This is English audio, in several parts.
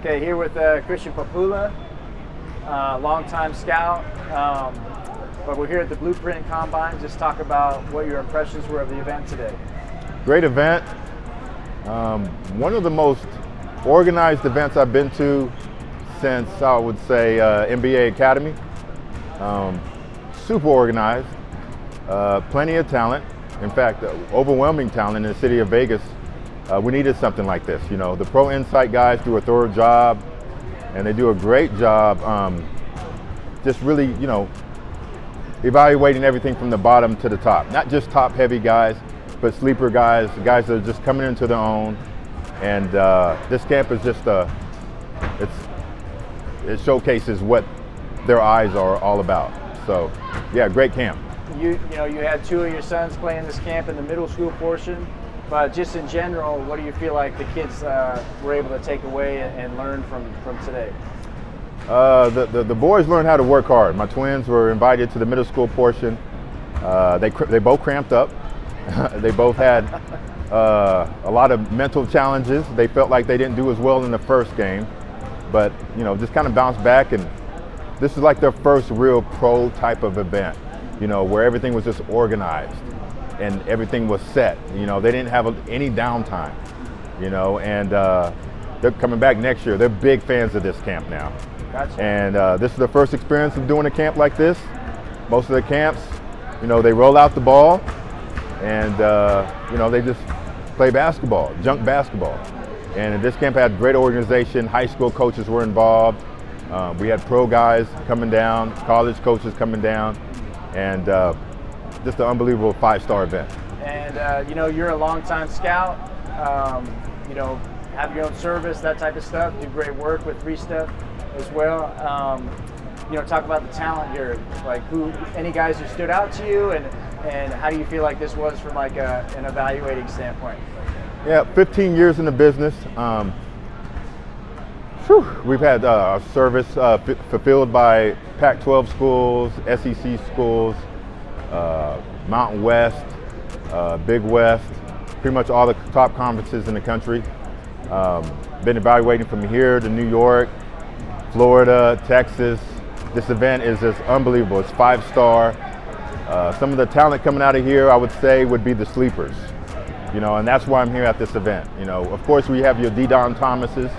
Okay, here with Christian PoPoola, longtime scout, but we're here at the Blueprint Combine. Just talk about what your impressions were of the event today. Great event. One of the most organized events I've been to since, I would say, NBA Academy. Super organized, plenty of talent. In fact, overwhelming talent in the city of Vegas. We needed something like this. You know, the Pro Insight guys do a thorough job, and they do a great job just really, you know, evaluating everything from the bottom to the top. Not just top-heavy guys, but sleeper guys, guys that are just coming into their own. And this camp is just it showcases what their eyes are all about. So, yeah, great camp. You had two of your sons playing this camp in the middle school portion, but just in general, what do you feel like the kids were able to take away and learn from today? The boys learned how to work hard. My twins were invited to the middle school portion. They both cramped up. They both had a lot of mental challenges. They felt like they didn't do as well in the first game, but just kind of bounced back. And this is like their first real pro type of event, where everything was just organized and everything was set. They didn't have any downtime, and they're coming back next year. They're big fans of this camp now. Gotcha. And this is the first experience of doing a camp like this. Most of the camps, they roll out the ball and, they just play basketball, junk basketball. And this camp had great organization. High school coaches were involved. We had pro guys coming down, college coaches coming down, and just an unbelievable 5-star event. And you're a longtime scout. Have your own service, that type of stuff. Do great work with 3-step as well. Talk about the talent here. Like any guys who stood out to you, and how do you feel like this was from like an evaluating standpoint? Yeah, 15 years in the business. We've had our service fulfilled by Pac-12 schools, SEC schools, Mountain West, Big West, pretty much all the top conferences in the country. Been evaluating from here to New York, Florida, Texas. This event is just unbelievable. It's 5-star. Some of the talent coming out of here, I would say, would be the sleepers. And that's why I'm here at this event. Of course, we have your D-Don Thomases.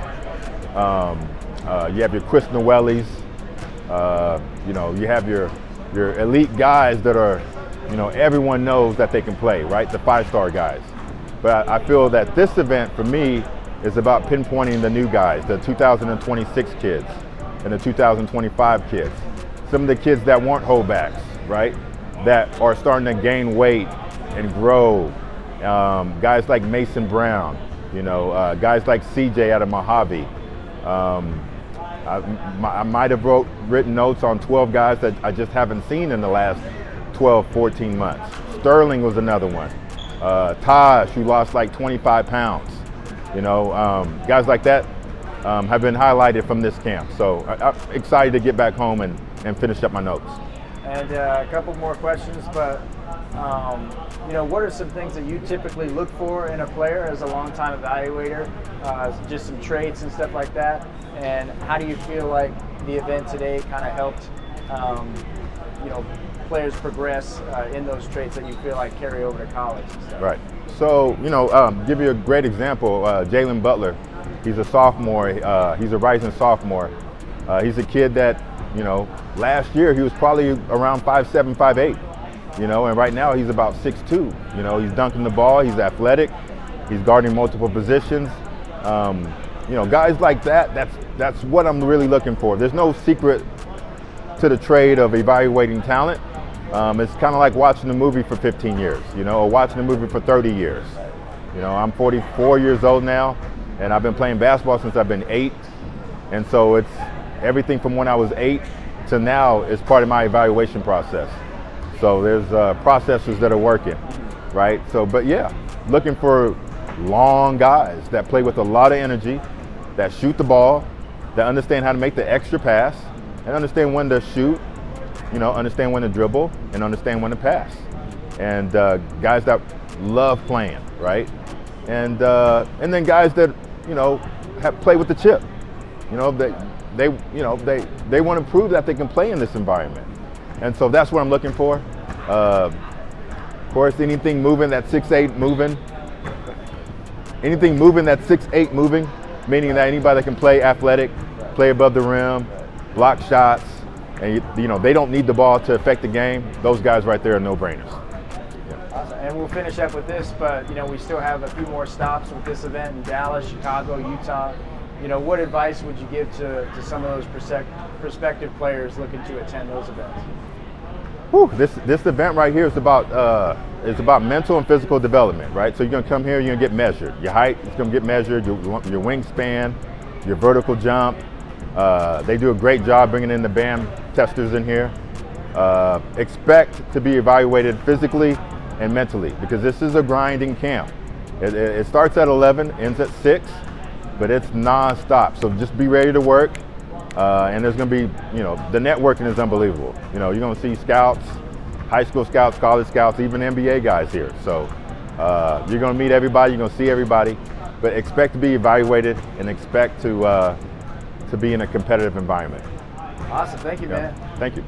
You have your Chris Noellis. You have your elite guys that are, everyone knows that they can play, right? The 5-star guys. But I feel that this event, for me, is about pinpointing the new guys, the 2026 kids and the 2025 kids. Some of the kids that weren't holdbacks, right? That are starting to gain weight and grow. Guys like Mason Brown, guys like CJ out of Mojave. I might have written notes on 12 guys that I just haven't seen in the last 12, 14 months. Sterling was another one. Taj, who lost like 25 pounds. Guys like that have been highlighted from this camp. So I'm excited to get back home and finish up my notes. And a couple more questions, but what are some things that you typically look for in a player as a longtime evaluator? Just some traits and stuff like that. And how do you feel like the event today kind of helped, players progress in those traits that you feel like carry over to college and stuff? Right. So, give you a great example. Jalen Butler, he's a sophomore. He's a rising sophomore. He's a kid that, last year he was probably around 5'7", 5'8". And right now he's about 6'2". He's dunking the ball, he's athletic, he's guarding multiple positions. Guys like that, that's what I'm really looking for. There's no secret to the trade of evaluating talent. It's kind of like watching a movie for 15 years, or watching a movie for 30 years. I'm 44 years old now, and I've been playing basketball since I've been 8. And so it's everything from when I was 8 to now is part of my evaluation process. So there's processes that are working, right? So, but yeah, looking for long guys that play with a lot of energy, that shoot the ball, that understand how to make the extra pass, and understand when to shoot, understand when to dribble, and understand when to pass. And guys that love playing, right? And then guys that, have play with the chip. You know, they want to prove that they can play in this environment, and so that's what I'm looking for. Of course, anything moving that's 6'8" moving. Anything moving that's 6'8" moving, meaning that anybody that can play athletic, play above the rim, block shots, and you know they don't need the ball to affect the game. Those guys right there are no-brainers. Awesome. And we'll finish up with this, but you know we still have a few more stops with this event in Dallas, Chicago, Utah. You know, what advice would you give to some of those prospective players looking to attend those events? Whew, this event right here is about mental and physical development, right? So you're gonna come here, you're gonna get measured. Your height is gonna get measured, your wingspan, your vertical jump. They do a great job bringing in the BAM testers in here. Expect to be evaluated physically and mentally because this is a grinding camp. It starts at 11, ends at 6, but it's non-stop. So just be ready to work. And there's going to be, you know, the networking is unbelievable. You know, you're going to see scouts, high school scouts, college scouts, even NBA guys here. So you're going to meet everybody, you're going to see everybody, but expect to be evaluated and expect to be in a competitive environment. Awesome. Thank you, man. Thank you.